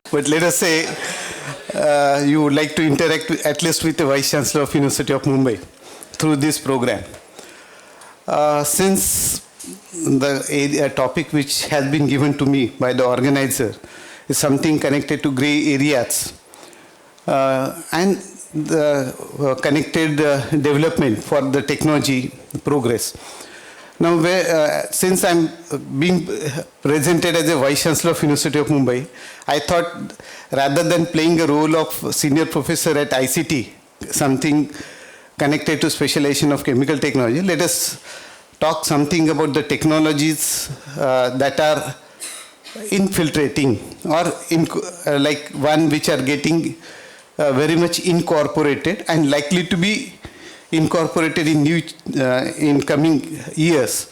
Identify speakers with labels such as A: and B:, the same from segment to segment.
A: But let us say you would like to interact at least with the Vice Chancellor of University of Mumbai through this program. Since the topic which has been given to me by the organizer is something connected to gray areas and the connected development for the technology progress. Now, since I'm being presented as a Vice Chancellor of University of Mumbai, I thought rather than playing a role of senior professor at ICT, something connected to specialization of chemical technology, let us talk something about the technologies that are infiltrating or like one which are getting very much incorporated and likely to be incorporated in coming years.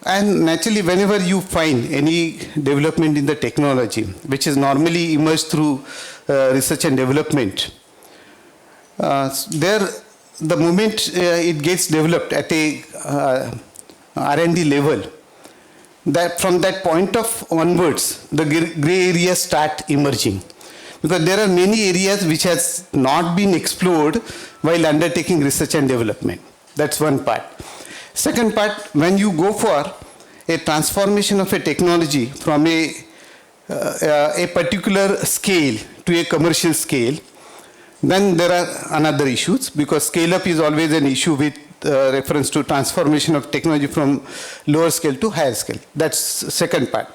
A: And naturally, whenever you find any development in the technology, which is normally emerged through research and development, the moment it gets developed at a R&D level, that from that point of onwards, the gray areas start emerging. Because there are many areas which has not been explored while undertaking research and development. That's one part. Second part, when you go for a transformation of a technology from a particular scale to a commercial scale, then there are another issues, because scale up is always an issue with reference to transformation of technology from lower scale to higher scale. That's second part.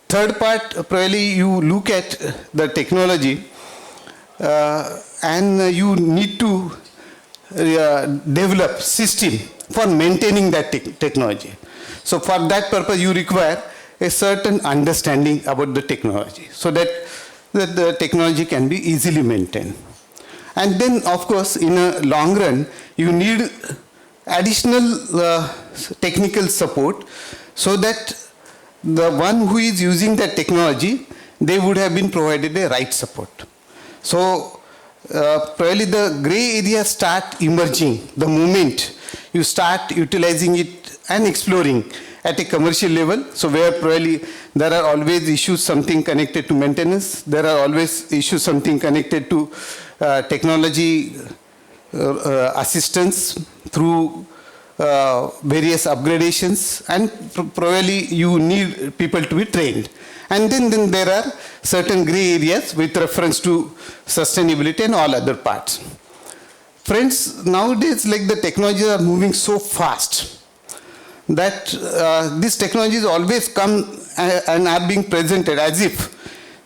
A: Third part, probably you look at the technology and you need to develop system for maintaining that technology. So for that purpose, you require a certain understanding about the technology so that the technology can be easily maintained. And then, of course, in a long run, you need additional technical support so that the one who is using that technology, they would have been provided a right support. So probably the gray areas start emerging the moment you start utilizing it and exploring at a commercial level. So where probably there are always issues, something connected to maintenance. There are always issues, something connected to technology assistance through various upgradations, and probably you need people to be trained. And then there are certain gray areas with reference to sustainability and all other parts. Friends, nowadays, like, the technologies are moving so fast that these technologies always come and are being presented as if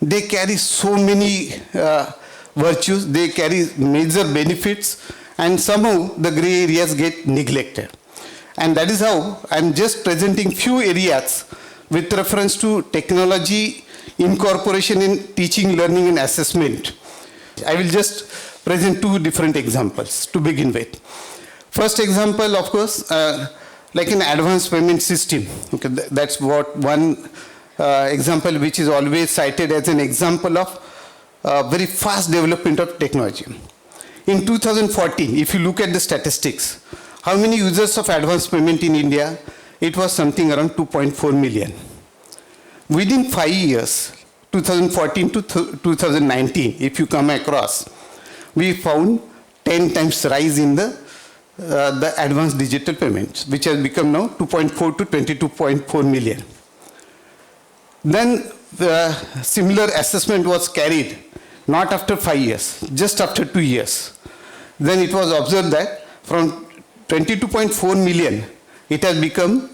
A: they carry so many virtues, they carry major benefits, and somehow the gray areas get neglected. And that is how I'm just presenting few areas with reference to technology incorporation in teaching, learning, and assessment. I will just present two different examples to begin with. First example, of course, like an advanced payment system. Okay, that's what one example which is always cited as an example of very fast development of technology. In 2014, if you look at the statistics, how many users of advanced payment in India? It was something around 2.4 million. Within 5 years, 2014 to 2019, if you come across, we found 10 times rise in the advanced digital payments, which has become now 2.4 to 22.4 million. Then the similar assessment was carried, not after 5 years, just after 2 years. Then it was observed that from 22.4 million, it has become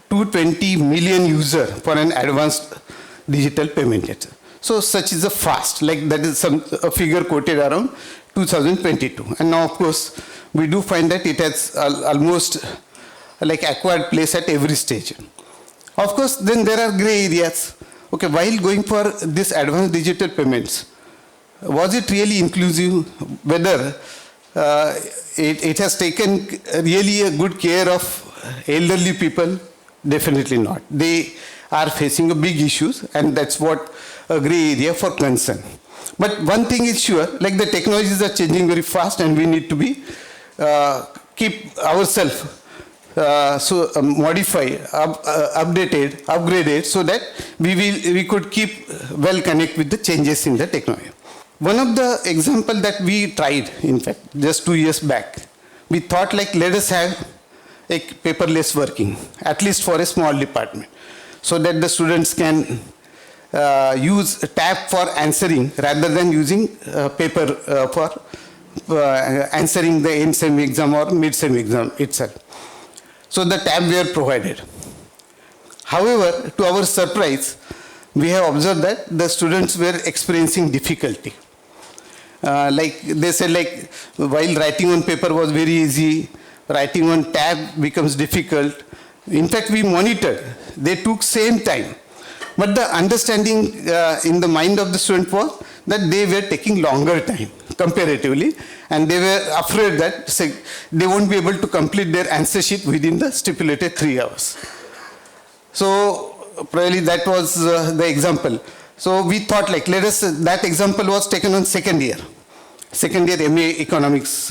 A: 220 million user for an advanced digital payment. So such is a fast, like that is a figure quoted around 2022. And now, of course, we do find that it has almost like acquired place at every stage. Of course, then there are gray areas. Okay, while going for this advanced digital payments, was it really inclusive? Whether it has taken really a good care of elderly people? Definitely not. They are facing a big issues, and that's what a gray area for concern. But one thing is sure, like, the technologies are changing very fast, and we need to be keep ourselves modified, upgraded, so that we could keep well connect with the changes in the technology. One of the example that we tried, in fact, just 2 years back, we thought like let us have a paperless working, at least for a small department, so that the students can use a tab for answering rather than using paper for answering the end sem exam or mid sem exam itself. So the tab were provided. However, to our surprise, we have observed that the students were experiencing difficulty. Like they said, like while writing on paper was very easy, writing on tab becomes difficult. In fact, we monitored. They took same time. But the understanding in the mind of the student was that they were taking longer time comparatively, and they were afraid that they won't be able to complete their answer sheet within the stipulated 3 hours. So probably that was the example. So we thought like that example was taken on second year MA Economics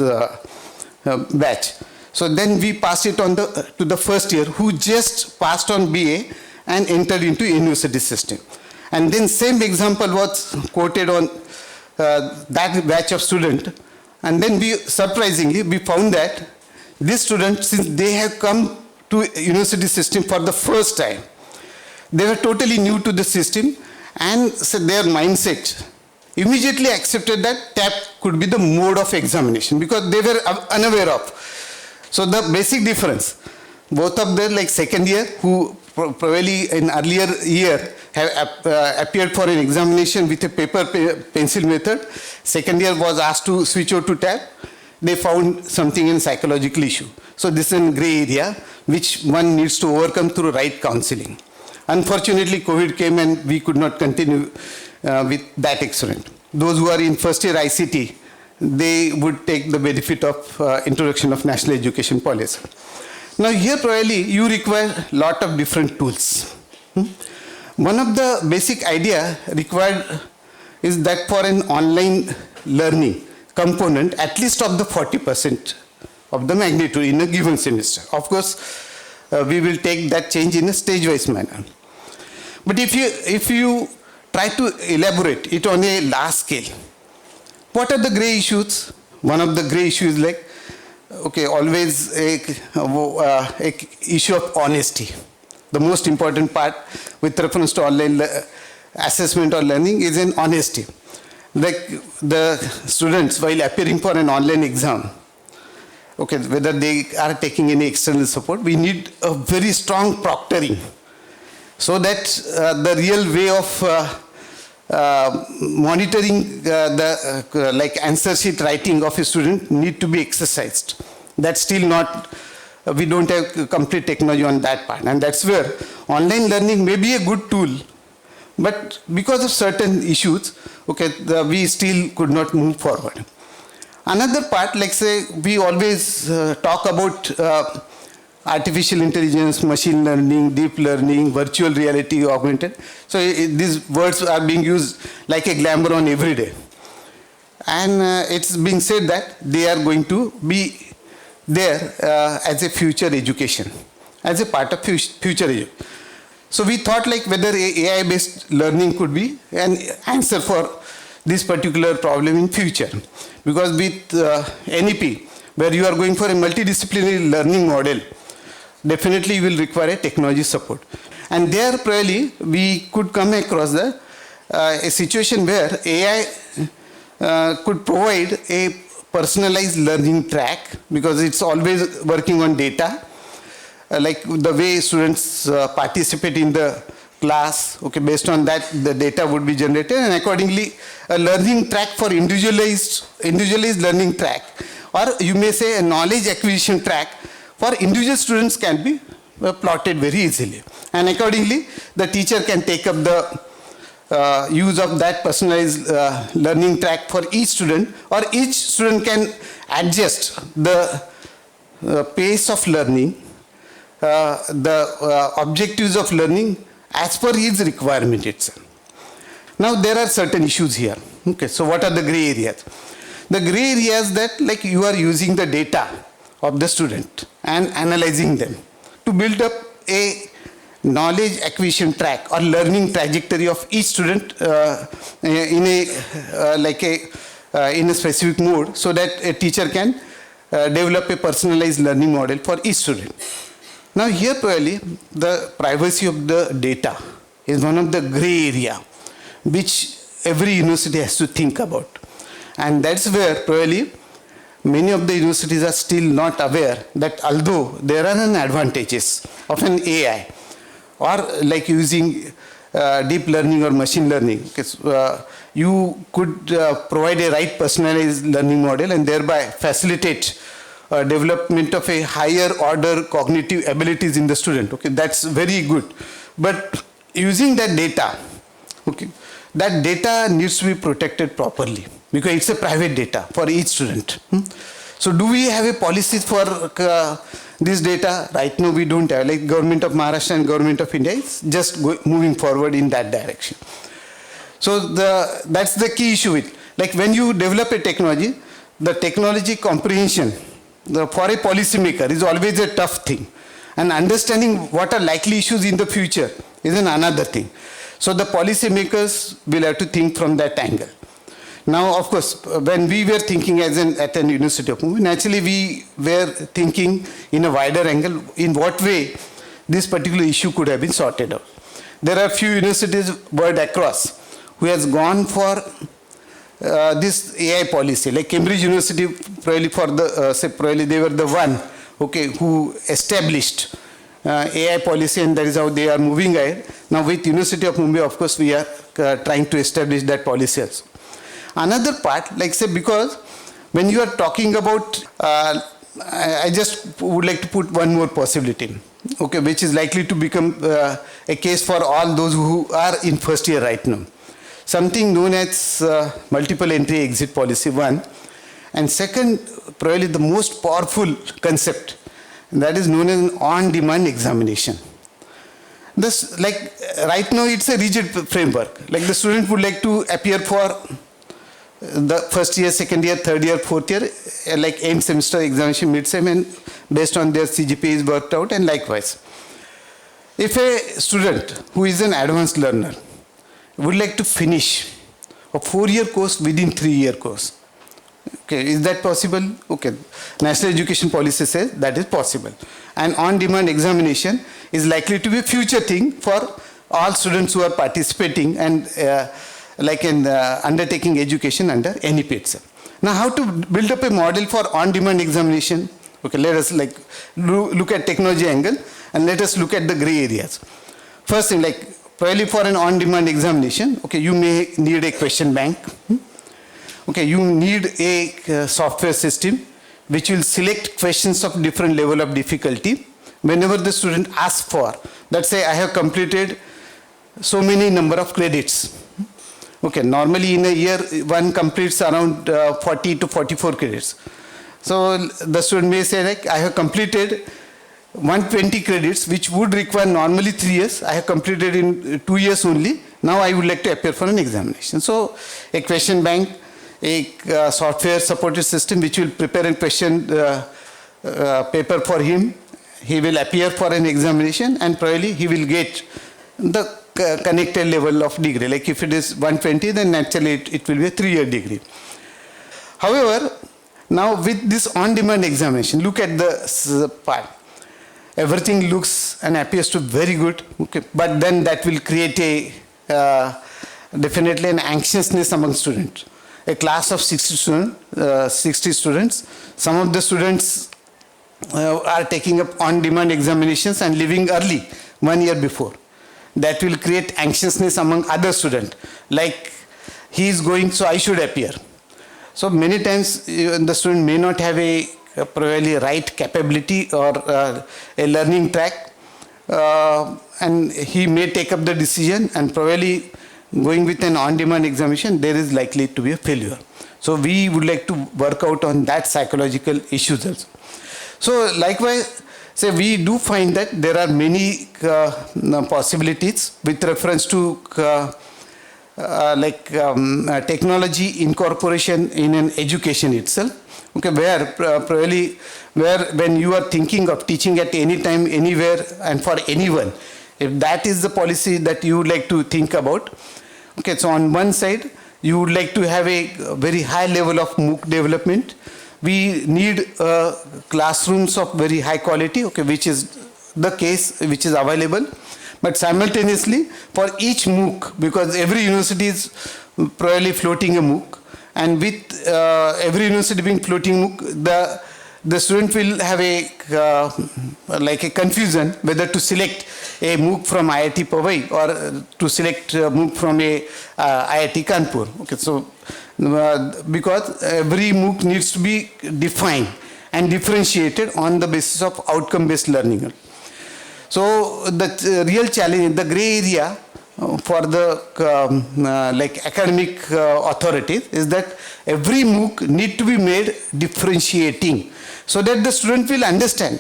A: batch. So then we passed it on to the first year who just passed on BA and entered into university system. And then same example was quoted on that batch of student. And then surprisingly, we found that these students, since they have come to university system for the first time, they were totally new to the system, and so their mindset immediately accepted that TAP could be the mode of examination because they were unaware of. So the basic difference, both of them like second year who probably in earlier year have appeared for an examination with a paper pencil method. Second year was asked to switch over to TAP. They found something in psychological issue. So this is a gray area which one needs to overcome through right counseling. Unfortunately, COVID came and we could not continue with that experiment. Those who are in first year ICT, they would take the benefit of introduction of national education policy. Now here probably you require a lot of different tools. One of the basic idea required is that for an online learning component, at least of the 40% of the magnitude in a given semester. Of course, we will take that change in a stage-wise manner. But if you try to elaborate it on a large scale, what are the gray issues? One of the gray issues is like, okay, always a issue of honesty. The most important part with reference to online assessment or learning is in honesty. Like the students, while appearing for an online exam, okay, whether they are taking any external support, we need a very strong proctoring so that the real way of monitoring the like answer sheet writing of a student need to be exercised. That's still not, we don't have complete technology on that part. And that's where online learning may be a good tool, but because of certain issues, okay, we still could not move forward. Another part, like say, we always talk about artificial intelligence, machine learning, deep learning, virtual reality, augmented. So these words are being used like a glamour on every day. And it's being said that they are going to be there as a future education, as a part of future education. So we thought like whether AI-based learning could be an answer for this particular problem in future. Because with NEP, where you are going for a multidisciplinary learning model, definitely you will require a technology support. And there probably we could come across a situation where AI could provide a personalized learning track because it's always working on data. Like the way students participate in the class, okay, based on that the data would be generated, and accordingly a learning track for individualized learning track, or you may say a knowledge acquisition track for individual students can be plotted very easily, and accordingly the teacher can take up the use of that personalized learning track for each student, or each student can adjust the pace of learning, the objectives of learning as per his requirement itself. Now there are certain issues here. Okay, so what are the gray areas? The gray areas that like you are using the data of the student and analyzing them to build up a knowledge acquisition track or learning trajectory of each student in a specific mode, so that a teacher can develop a personalized learning model for each student. Now here probably the privacy of the data is one of the gray area which every university has to think about, and that's where probably many of the universities are still not aware that although there are advantages of an AI or like using deep learning or machine learning, because you could provide a right personalized learning model and thereby facilitate development of a higher order cognitive abilities in the student. Okay, that's very good. But using that data, okay, that data needs to be protected properly because it's a private data for each student. So do we have a policy for this data? Right now we don't have. Like Government of Maharashtra and Government of India is just moving forward in that direction. So that's the key issue with, like when you develop a technology, the technology comprehension for a policymaker is always a tough thing, and understanding what are likely issues in the future is another thing. So the policymakers will have to think from that angle. Now, of course, when we were thinking at an University of Mumbai, naturally we were thinking in a wider angle in what way this particular issue could have been sorted out. There are few universities world across who has gone for this AI policy, like Cambridge University, probably for the probably they were the one, okay, who established AI policy, and that is how they are moving ahead. Now with University of Mumbai, of course, we are trying to establish that policy also. Another part, like say, because when you are talking about, I just would like to put one more possibility, okay, which is likely to become a case for all those who are in first year right now. Something known as multiple entry exit policy, one. And second, probably the most powerful concept, that is known as an on-demand examination. This, like right now it's a rigid framework. Like the student would like to appear for the first year, second year, third year, fourth year, like end semester examination, mid-sem, and based on their CGPA is worked out, and likewise. If a student who is an advanced learner would like to finish a 4-year course within 3-year course, okay, is that possible? Okay, National Education Policy says that is possible. And on-demand examination is likely to be a future thing for all students who are participating and like in undertaking education under NEP itself. Now, how to build up a model for on-demand examination? Okay, let us like look at technology angle and let us look at the gray areas. First thing, like probably for an on-demand examination, okay, you may need a question bank. Okay, you need a software system which will select questions of different level of difficulty whenever the student asks for. Let's say I have completed so many number of credits. Okay, normally in a year one completes around 40 to 44 credits. So the student may say like I have completed 120 credits which would require normally 3 years. I have completed in 2 years only. Now I would like to appear for an examination. So a question bank, a software supported system which will prepare a question paper for him. He will appear for an examination and probably he will get the connected level of degree. Like if it is 120, then naturally it will be a 3-year degree. However, now with this on-demand examination, look at the part. Everything looks and appears to very good, okay, but then that will create a definitely an anxiousness among students. A class of 60 students, some of the students are taking up on-demand examinations and leaving early 1 year before. That will create anxiousness among other students, like he is going, so I should appear. So many times the student may not have a probably right capability or a learning track, and he may take up the decision, and probably going with an on-demand examination, there is likely to be a failure. So we would like to work out on that psychological issues also. So likewise, say we do find that there are many possibilities with reference to technology incorporation in an education itself. Okay, probably where when you are thinking of teaching at any time, anywhere, and for anyone, if that is the policy that you would like to think about. Okay, so on one side, you would like to have a very high level of MOOC development. We need classrooms of very high quality, okay, which is the case, which is available. But simultaneously, for each MOOC, because every university is probably floating a MOOC, and with every university being floating MOOC, the student will have a confusion whether to select a MOOC from IIT Powai or to select a MOOC from a IIT Kanpur. Okay, so because every MOOC needs to be defined and differentiated on the basis of outcome-based learning. So the real challenge, the gray area for the academic authorities is that every MOOC need to be made differentiating, so that the student will understand.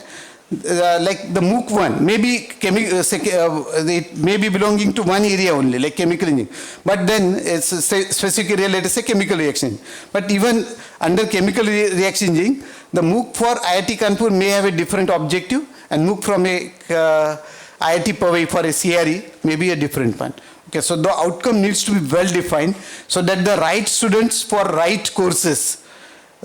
A: Like the MOOC 1 may be it may be belonging to one area only, like chemical engineering, but then it's a specific area, let us say chemical reaction. But even under chemical reaction engineering, the MOOC for IIT Kanpur may have a different objective, and MOOC from a IIT Powai for a CRE may be a different one. Okay, so the outcome needs to be well defined, so that the right students for right courses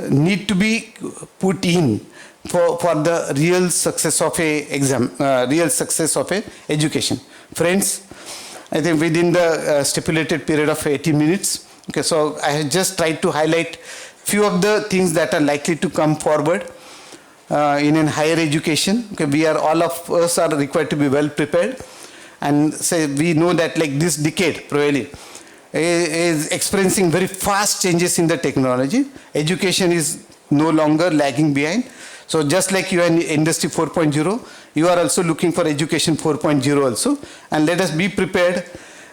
A: need to be put in for the real success of a exam, real success of a education. Friends, I think within the stipulated period of 80 minutes, okay, so I have just tried to highlight few of the things that are likely to come forward in an higher education. Okay, all of us are required to be well prepared, and say we know that like this decade probably is experiencing very fast changes in the technology. Education is no longer lagging behind. So just like you are in Industry 4.0, you are also looking for Education 4.0 also. And let us be prepared.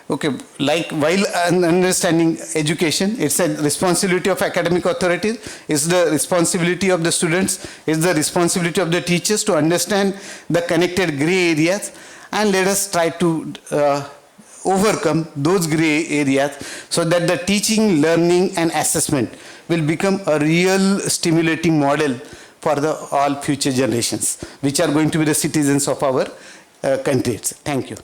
A: Okay, like while understanding education, it's a responsibility of academic authorities, it's the responsibility of the students, it's the responsibility of the teachers to understand the connected gray areas, and let us try to overcome those gray areas so that the teaching, learning and assessment will become a real stimulating model for all future generations, which are going to be the citizens of our country. Thank you.